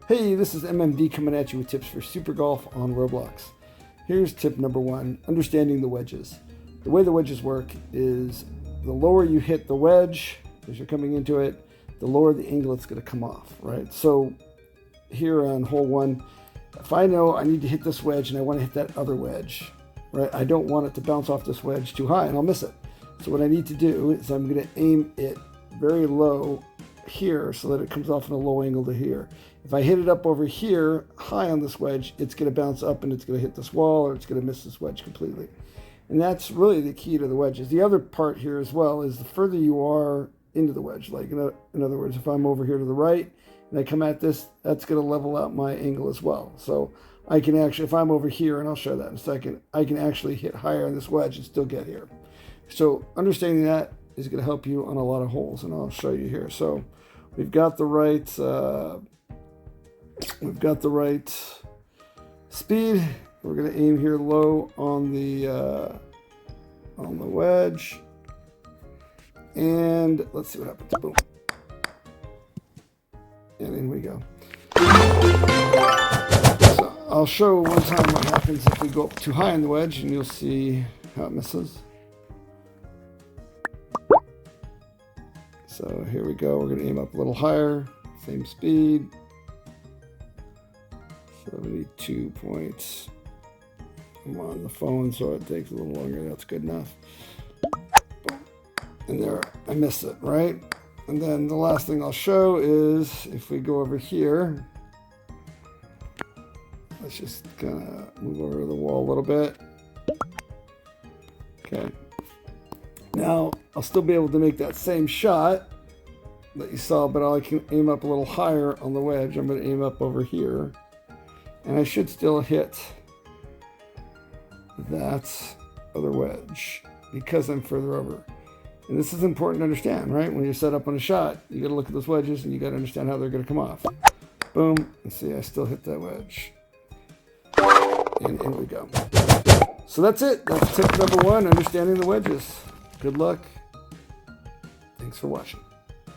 Hey, this is MMD coming at you with tips for super golf on Roblox. Here's tip number 1, understanding the wedges. The way the wedges work is the lower you hit the wedge as you're coming into it, the lower the angle it's going to come off, right? So here on hole 1, if I know I need to hit this wedge and I want to hit that other wedge, right? I don't want it to bounce off this wedge too high and I'll miss it. So what I need to do is I'm going to aim it very low here so that it comes off in a low angle to here. If I hit it up over here high on this wedge, it's going to bounce up and it's going to hit this wall, or it's going to miss this wedge completely. And that's really the key to the wedges. The other part here as well is the further you are into the wedge, like in other words, if I'm over here to the right and I come at this, that's going to level out my angle as well. So I can actually, if I'm over here, and I'll show that in a second, I can actually hit higher on this wedge and still get here. So understanding that is going to help you on a lot of holes, and I'll show you here. So we've got the right speed. We're going to aim here low on the wedge, and let's see what happens. Boom, and in we go. So I'll show one time what happens if we go up too high on the wedge, and you'll see how it misses. So here we go. We're going to aim up a little higher, same speed. 72 points. I'm on the phone, so it takes a little longer. That's good enough. And there, I missed it, right? And then the last thing I'll show is if we go over here, let's just kind of move over to the wall a little bit. Okay. Now, I'll still be able to make that same shot that you saw, but I can aim up a little higher on the wedge. I'm going to aim up over here, and I should still hit that other wedge because I'm further over. And this is important to understand, right? When you're set up on a shot, you got to look at those wedges and you got to understand how they're going to come off. Boom, and see, I still hit that wedge. And in we go. So that's it. That's tip number 1, understanding the wedges. Good luck. Thanks for watching.